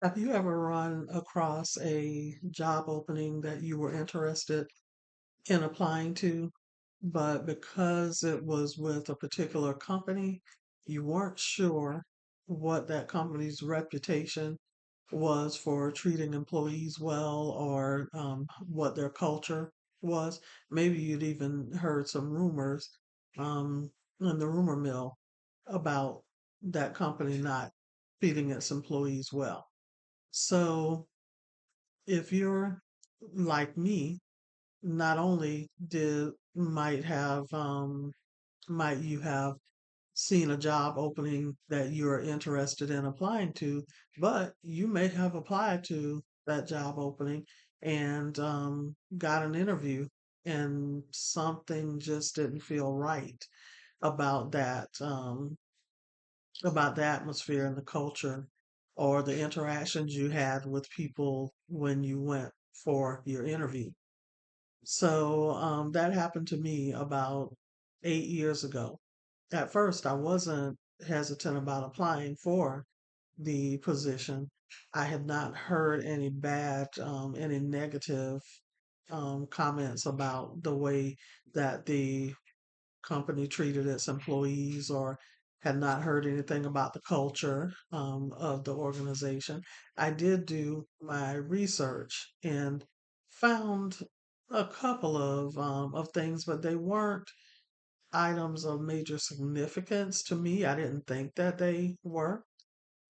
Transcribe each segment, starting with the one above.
Have you ever run across a job opening that you were interested in applying to, but because it was with a particular company, you weren't sure what that company's reputation was for treating employees well or what their culture was? Maybe you'd even heard some rumors um, in the rumor mill about that company not treating its employees well. So if you're like me, not only did might you have seen a job opening that you're interested in applying to, but you may have applied to that job opening and got an interview and something just didn't feel right about about the atmosphere and the culture or the interactions you had with people when you went for your interview. So that happened to me about 8 years ago. At first, I wasn't hesitant about applying for the position. I had not heard any negative comments about the way that the company treated its employees or had not heard anything about the culture of the organization. I did do my research and found a couple of things, but they weren't items of major significance to me. I didn't think that they were,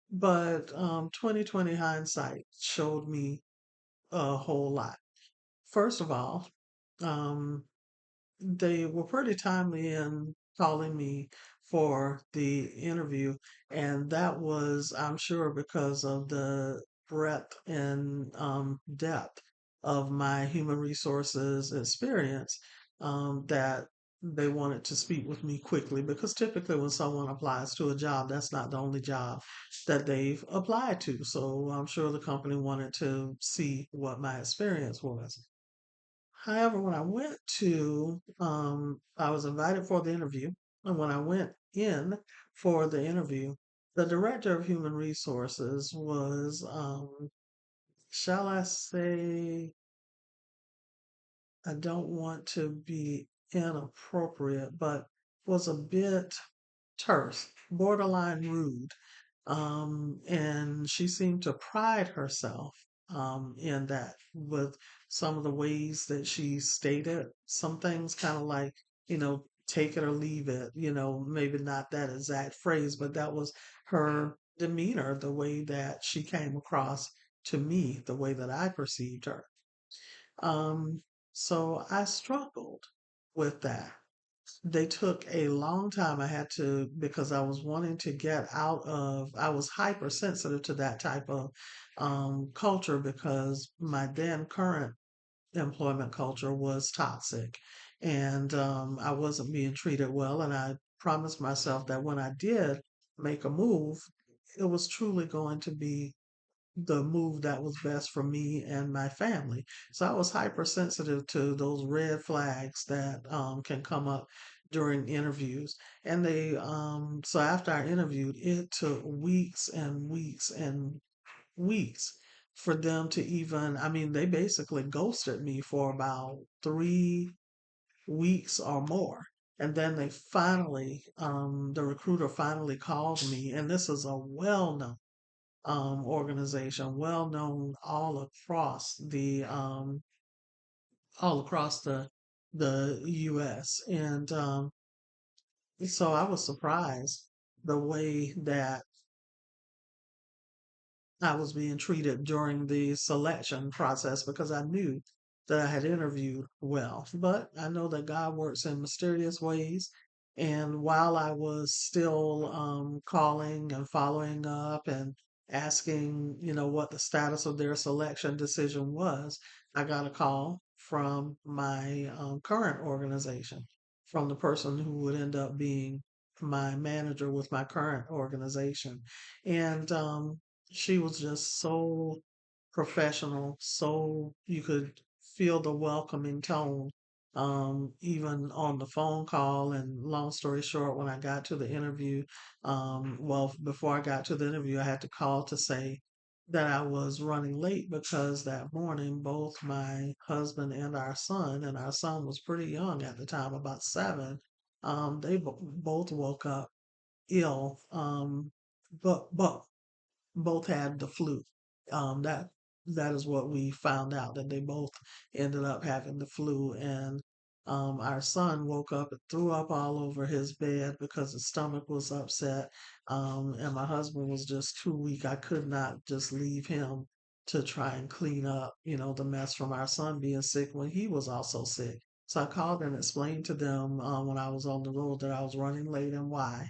but 2020 hindsight showed me a whole lot. First of all, um, they were pretty timely in calling me for the interview, and that was, I'm sure, because of the breadth and depth of my human resources experience that they wanted to speak with me quickly. Because typically, when someone applies to a job, that's not the only job that they've applied to. So I'm sure the company wanted to see what my experience was. However, when I went I was invited for the interview. And when I went in for the interview, the director of human resources was, shall I say, I don't want to be inappropriate, but was a bit terse, borderline rude. And she seemed to pride herself in that with some of the ways that she stated some things, kind of like, take it or leave it, maybe not that exact phrase, but that was her demeanor, the way that she came across to me, the way that I perceived her. Um, so I struggled with that. They took a long time. I had to, because I was wanting to get out of, I was hypersensitive to that type of culture because my then current employment culture was toxic and I wasn't being treated well. And I promised myself that when I did make a move, it was truly going to be the move that was best for me and my family. So I was hypersensitive to those red flags that can come up during interviews. And so after I interviewed, it took weeks and weeks and weeks for them to even, I mean, they basically ghosted me for about 3 weeks or more. And then the recruiter finally called me, and this is a well known organization, well known all across the U.S. And so I was surprised the way that I was being treated during the selection process because I knew that I had interviewed well. But I know that God works in mysterious ways. And while I was still calling and following up and asking, what the status of their selection decision was, I got a call from my current organization, from the person who would end up being my manager with my current organization. And she was just so professional, so you could feel the welcoming tone, even on the phone call. And long story short, when I got to the interview, well, before I got to the interview, I had to call to say that I was running late because that morning both my husband and our son was pretty young at the time, about 7, they both woke up ill, but both had the flu. That is what we found out, that they both ended up having the flu, and our son woke up and threw up all over his bed because his stomach was upset. And my husband was just too weak. I could not just leave him to try and clean up, the mess from our son being sick when he was also sick. So I called and explained to them when I was on the road that I was running late and why.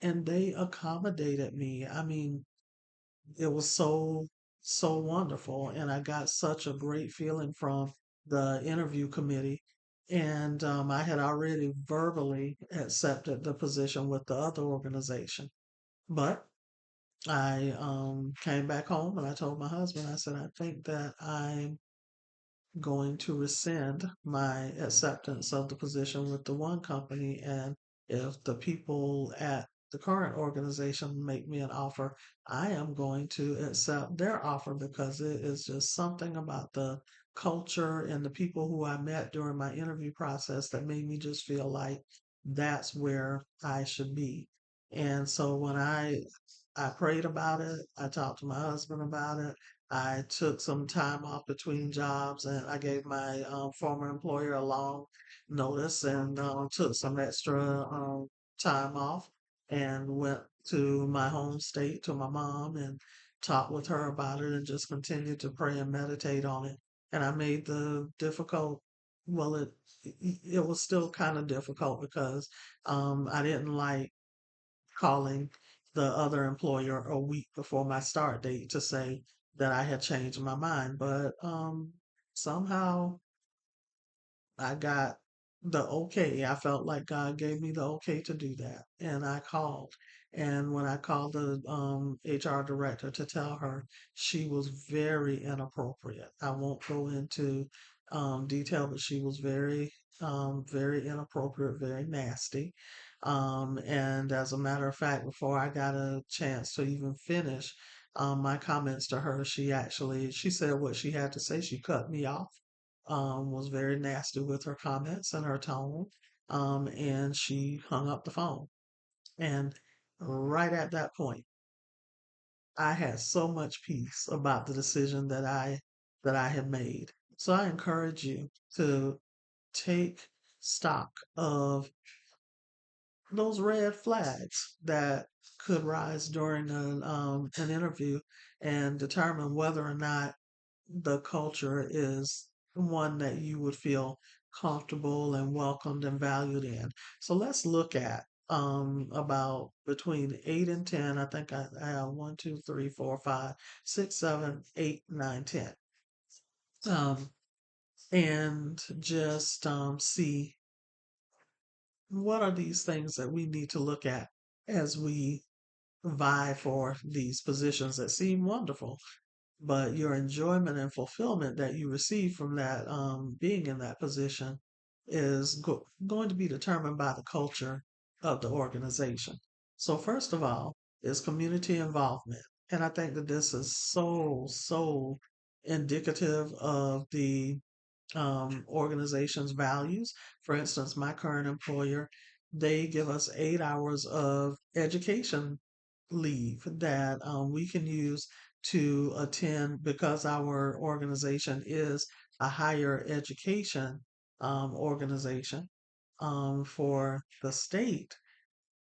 And they accommodated me. I mean, it was so wonderful, and I got such a great feeling from the interview committee. And I had already verbally accepted the position with the other organization, but I came back home and I told my husband, I said, I think that I'm going to rescind my acceptance of the position with the one company. And if the people at the current organization make me an offer, I am going to accept their offer because it is just something about the culture and the people who I met during my interview process that made me just feel like that's where I should be. And so when I prayed about it. I talked to my husband about it. I took some time off between jobs and I gave my former employer a long notice and took some extra time off and went to my home state to my mom and talked with her about it and just continued to pray and meditate on it. And I made the difficult, well, it was still kind of difficult because I didn't like calling the other employer a week before my start date to say that I had changed my mind. But somehow I got the okay. I felt like God gave me the okay to do that. And I called. And when I called the HR director to tell her, she was very inappropriate. I won't go into detail, but she was very inappropriate, very nasty. And as a matter of fact, before I got a chance to even finish my comments to her, she said what she had to say. She cut me off, was very nasty with her comments and her tone, and she hung up the phone. And right at that point, I had so much peace about the decision that I had made. So I encourage you to take stock of those red flags that could rise during an interview and determine whether or not the culture is one that you would feel comfortable and welcomed and valued in. So let's look at about between 8 and 10. I think I have 1, 2, 3, 4, 5, 6, 7, 8, 9, 10. Um, and just see what are these things that we need to look at as we vie for these positions that seem wonderful, but your enjoyment and fulfillment that you receive from that being in that position is going to be determined by the culture of the organization. So first of all is community involvement, and I think that this is so indicative of the organization's values. For instance, my current employer, they give us 8 hours of education leave that we can use to attend because our organization is a higher education organization for the state.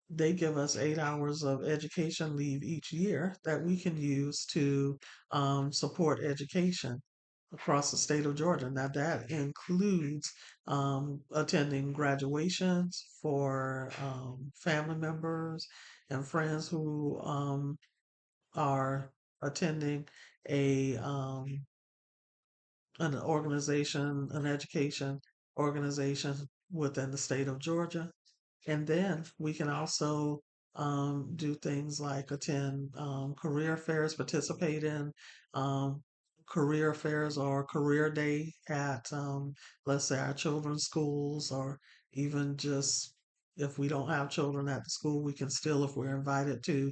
They give us 8 hours of education leave each year that we can use to support education across the state of Georgia. Now, that includes attending graduations for family members and friends who are attending a an organization, an education organization within the state of Georgia. And then we can also do things like attend career fairs, participate in um, career fairs or career day at, let's say, our children's schools, or even just If we don't have children at the school, we can still, if we're invited to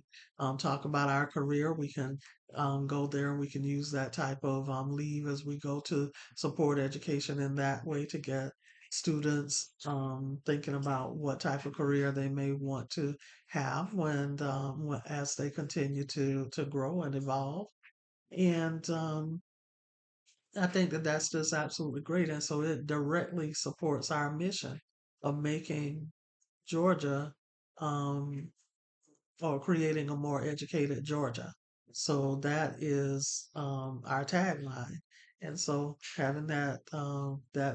talk about our career, we can go there and we can use that type of leave as we go to support education in that way to get students thinking about what type of career they may want to have as they continue to grow and evolve. And I think that that's just absolutely great. And so it directly supports our mission of making Georgia um, or creating a more educated Georgia. So that is our tagline. And so having that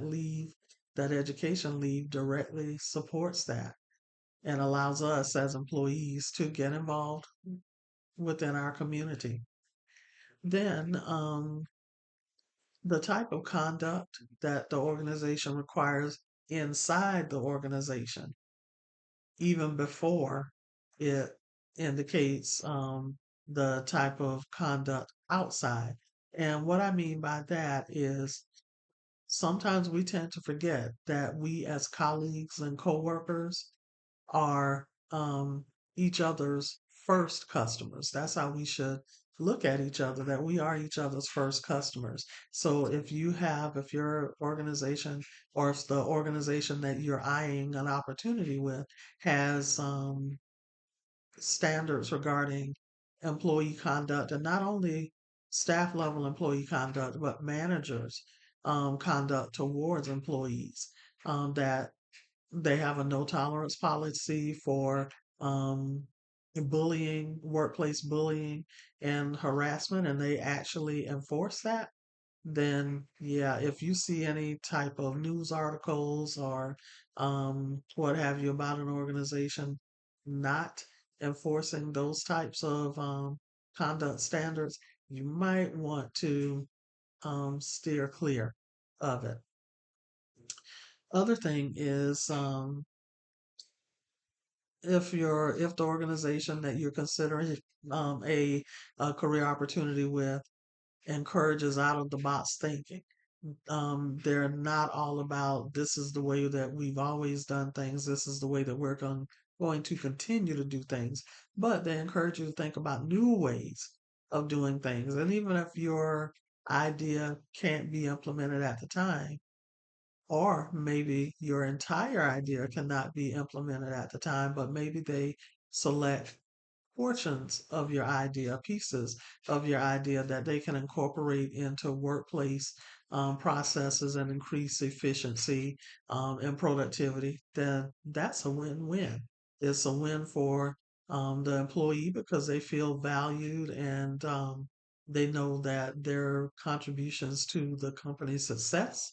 leave, that education leave directly supports that and allows us as employees to get involved within our community. Then the type of conduct that the organization requires inside the organization, even before it indicates the type of conduct outside. And what I mean by that is sometimes we tend to forget that we, as colleagues and coworkers, are each other's first customers. That's how we should look at each other, that we are each other's first customers. So if your organization or if the organization that you're eyeing an opportunity with has standards regarding employee conduct and not only staff level employee conduct, but managers' conduct towards employees, that they have a no tolerance policy for um, bullying, workplace bullying, and harassment, and they actually enforce that. Then, yeah, if you see any type of news articles or what have you about an organization not enforcing those types of conduct standards, you might want to steer clear of it. Other thing is if the organization that you're considering a career opportunity with encourages out of the box thinking. They're not all about this is the way that we've always done things, this is the way that going to continue to do things, but they encourage you to think about new ways of doing things. And even if your idea can't be implemented at the time, or maybe your entire idea cannot be implemented at the time, but maybe they select portions of your idea, pieces of your idea that they can incorporate into workplace processes and increase efficiency and productivity, then that's a win win. It's a win for the employee because they feel valued and they know that their contributions to the company's success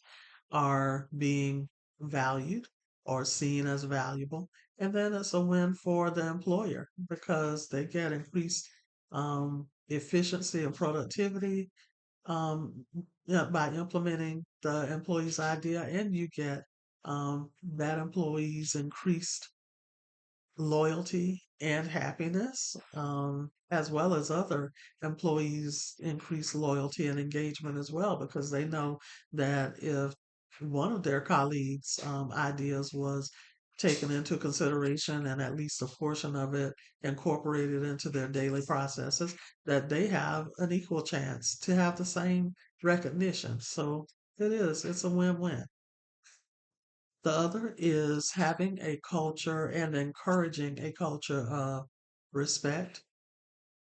are being valued or seen as valuable. And then it's a win for the employer because they get increased efficiency and productivity yeah, by implementing the employee's idea, and you get that employee's increased loyalty and happiness, as well as other employees increase loyalty and engagement as well, because they know that if one of their colleagues' ideas was taken into consideration and at least a portion of it incorporated into their daily processes, that they have an equal chance to have the same recognition. So it's a win win. The other is having a culture and encouraging a culture of respect,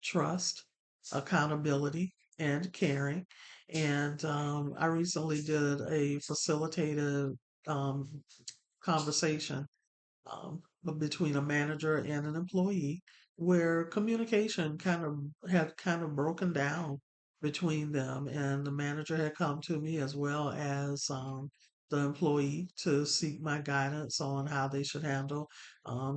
trust, accountability, and caring. And I recently did a facilitated um, conversation between a manager and an employee where communication kind of broken down between them, and the manager had come to me as well as the employee to seek my guidance on how they should handle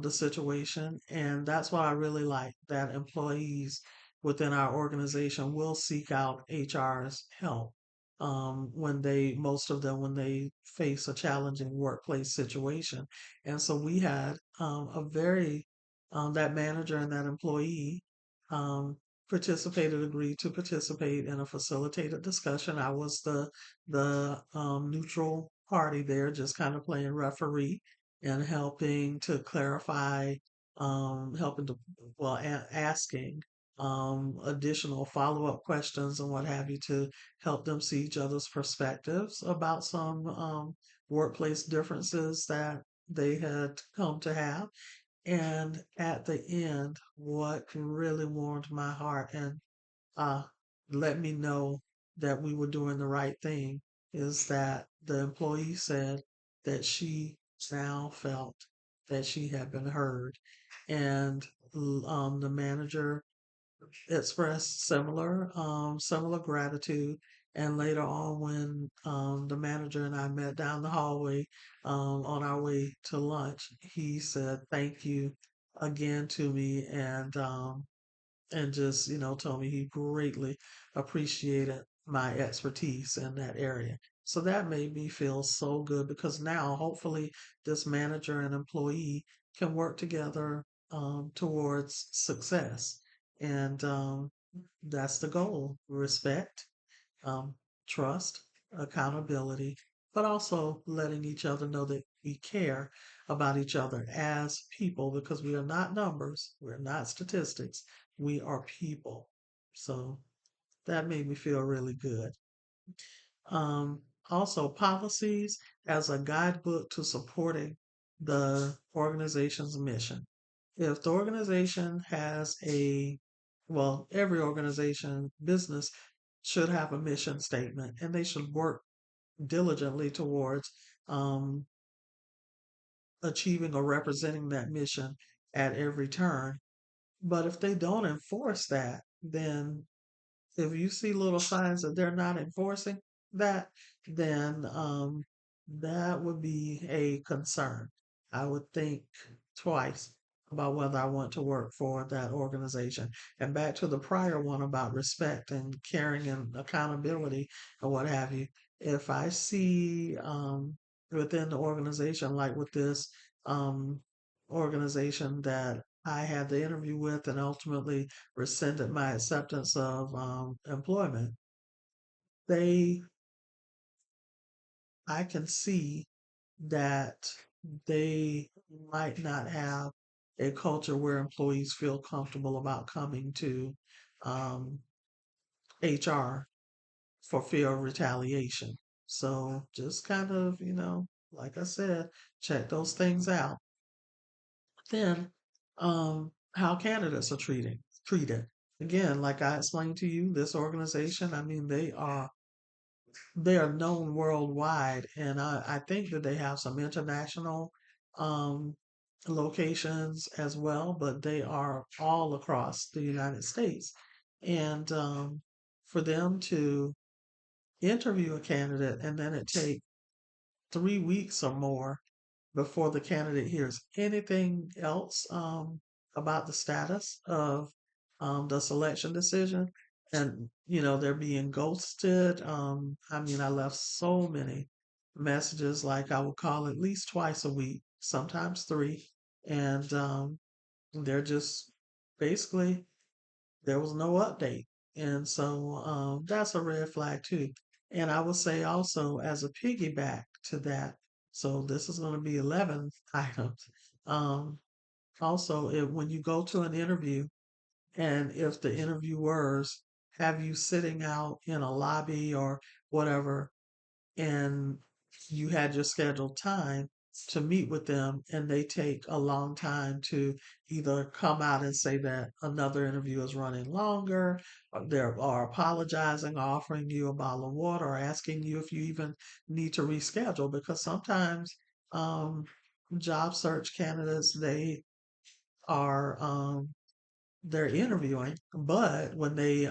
the situation. And that's what I really like, that employees within our organization will seek out HR's help most of them, when they face a challenging workplace situation. And so we had that manager and that employee um, agreed to participate in a facilitated discussion. I was the neutral party there, just kind of playing referee. and helping to clarify, helping to, well, asking additional follow-up questions and what have you to help them see each other's perspectives about some workplace differences that they had come to have. And at the end, what really warmed my heart and uh, let me know that we were doing the right thing is that the employee said that she now felt that she had been heard. And the manager expressed similar gratitude. And later on, when the manager and I met down the hallway on our way to lunch, he said thank you again to me, and just, told me he greatly appreciated my expertise in that area. So that made me feel so good because now hopefully this manager and employee can work together towards success. And that's the goal: respect, um, trust, accountability, but also letting each other know that we care about each other as people because we are not numbers, we're not statistics, we are people. So that made me feel really good. Um, Also, policies as a guidebook to supporting the organization's mission. If the organization has well, every organization, business should have a mission statement and they should work diligently towards um, achieving or representing that mission at every turn. But if they don't enforce that, then if you see little signs that they're not enforcing that, then that would be a concern. I would think twice about whether I want to work for that organization. And back to the prior one about respect and caring and accountability and what have you. If I see within the organization, like with this um, organization that I had the interview with and ultimately rescinded my acceptance of employment, they, I can see that they might not have a culture where employees feel comfortable about coming to um, HR for fear of retaliation. So just kind of, like I said, check those things out. Then, how candidates are treated. Again, like I explained to you, this organization, I mean, they are known worldwide, and I think that they have some international um, locations as well, but they are all across the United States. And for them to interview a candidate and then it take 3 weeks or more before the candidate hears anything else about the status of the selection decision, and they're being ghosted. I mean, I left so many messages, like I would call at least twice a week, sometimes three, and they're just basically there was no update. And so that's a red flag too. And I would say also, as a piggyback to that, so this is going to be 11 items. Um, Also, when you go to an interview, and if the interviewers have you sitting out in a lobby or whatever, and you had your scheduled time to meet with them and they take a long time to either come out and say that another interview is running longer, or they are apologizing, or offering you a bottle of water, or asking you if you even need to reschedule, because sometimes um, job search candidates, are they're interviewing, but when they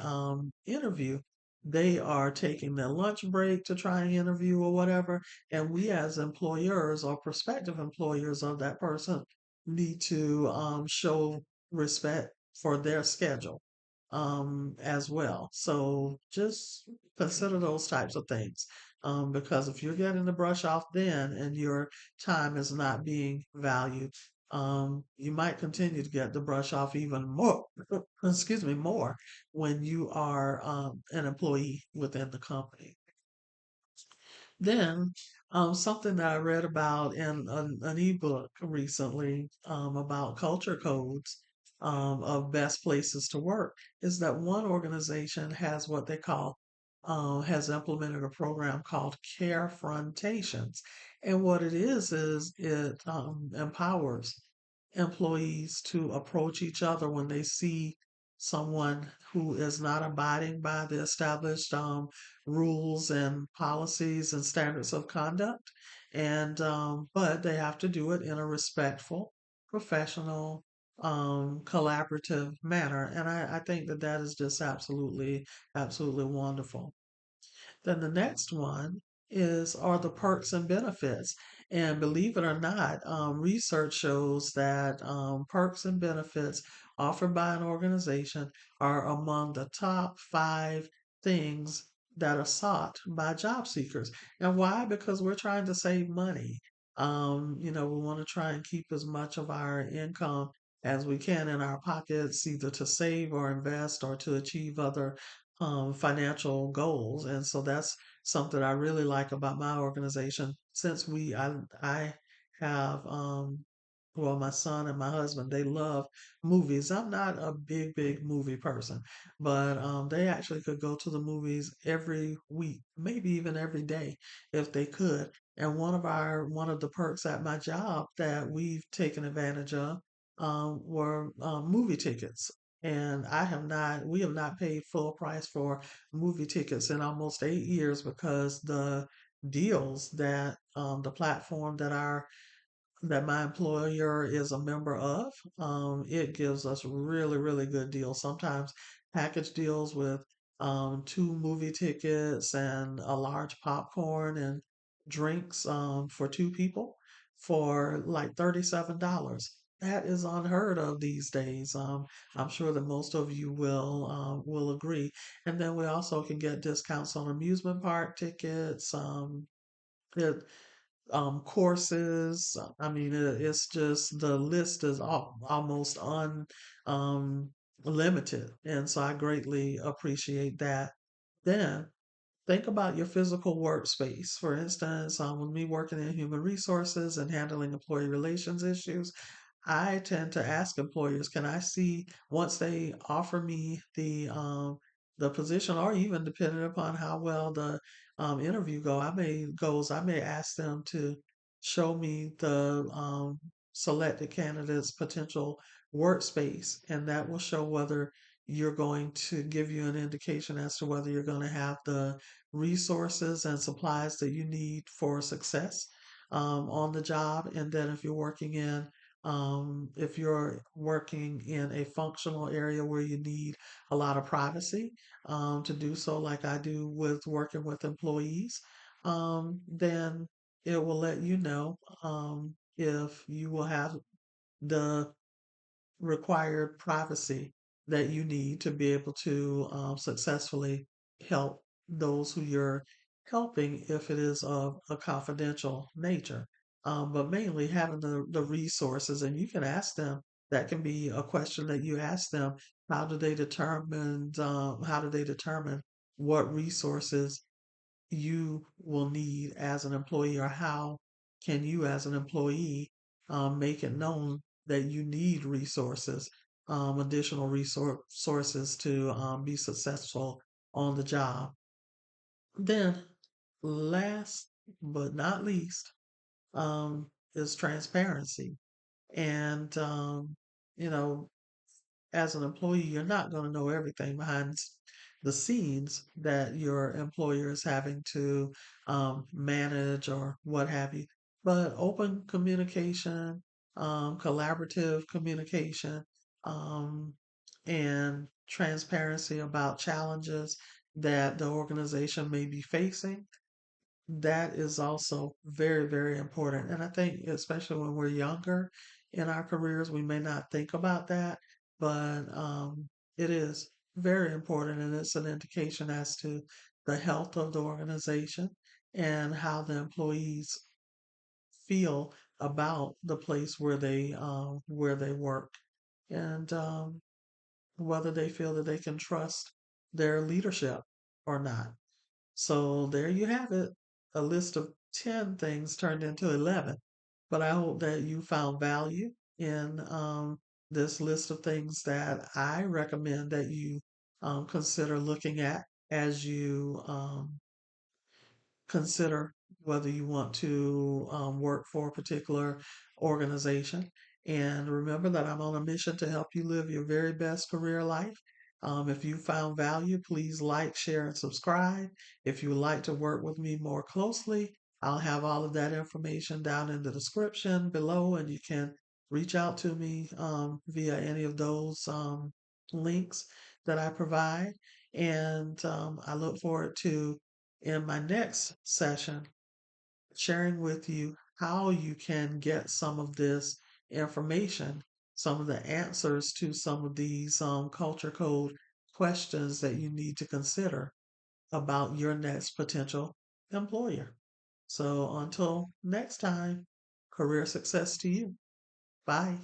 interview, they are taking their lunch break to try and interview or whatever. And we, as employers or prospective employers of that person, need to show respect for their schedule as well. So just consider those types of things. Because if you're getting the brush off then and your time is not being valued, you might continue to get the brush off even more, excuse me, more when you are an employee within the company. Then Something that I read about in an ebook recently about culture codes of best places to work is that one organization has what they call has implemented a program called Care Frontations, and what it is it empowers employees to approach each other when they see someone who is not abiding by the established rules and policies and standards of conduct. And but they have to do it in a respectful, professional, collaborative manner. And I think that that is just absolutely wonderful. Then the next one is are the perks and benefits. And believe it or not, research shows that perks and benefits offered by an organization are among the top five things that are sought by job seekers. And why? Because we're trying to save money. We want to try and keep as much of our income as we can in our pockets, either to save or invest or to achieve other financial goals. And so that's something I really like about my organization. Since I have, well, my son and my husband, they love movies. I'm not a big movie person, but they actually could go to the movies every week, maybe even every day if they could. And one of the perks at my job that we've taken advantage of were movie tickets. And we have not paid full price for movie tickets in almost 8 years because the deals that the platform that my employer is a member of, it gives us really good deals. Sometimes package deals with two movie tickets and a large popcorn and drinks for two people for like $37. That is unheard of these days. I'm sure that most of you will agree. And then we also can get discounts on amusement park tickets. It, Courses. I mean, it's just the list is almost um, limited, and so I greatly appreciate that. Then think about your physical workspace. For instance, with me working in human resources and handling employee relations issues, I tend to ask employers, can I see once they offer me the position, or even depending upon how well the interview I may ask them to show me the selected candidate's potential workspace, and that will show whether you're going to give you an indication as to whether you're going to have the resources and supplies that you need for success on the job. And then if you're working in a functional area where you need a lot of privacy to do so, like I do with working with employees, then it will let you know if you will have the required privacy that you need to be able to successfully help those who you're helping if it is of a confidential nature. But mainly having the resources, and you can ask them, that can be a question that you ask them. How do they determine what resources you will need as an employee, or how can you as an employee make it known that you need additional resources to be successful on the job. Then last but not least is transparency. And you know as an employee, you're not going to know everything behind the scenes that your employer is having to manage or what have you. But open communication, collaborative communication, um, and transparency about challenges that the organization may be facing, that is also very important. And I think, especially when we're younger in our careers, we may not think about that, but it is very important, and it's an indication as to the health of the organization and how the employees feel about the place where they work, and whether they feel that they can trust their leadership or not. So there you have it, a list of 10 things turned into 11. But I hope that you found value in this list of things that I recommend that you consider looking at as you consider whether you want to work for a particular organization. And remember that I'm on a mission to help you live your very best career life. If you found value, please like, share, and subscribe. If you would like to work with me more closely, I'll have all of that information down in the description below, and you can reach out to me via any of those links that I provide. And I look forward to in my next session, sharing with you how you can get some of this information, some of the answers to some of these culture code questions that you need to consider about your next potential employer. So until next time, career success to you. Bye.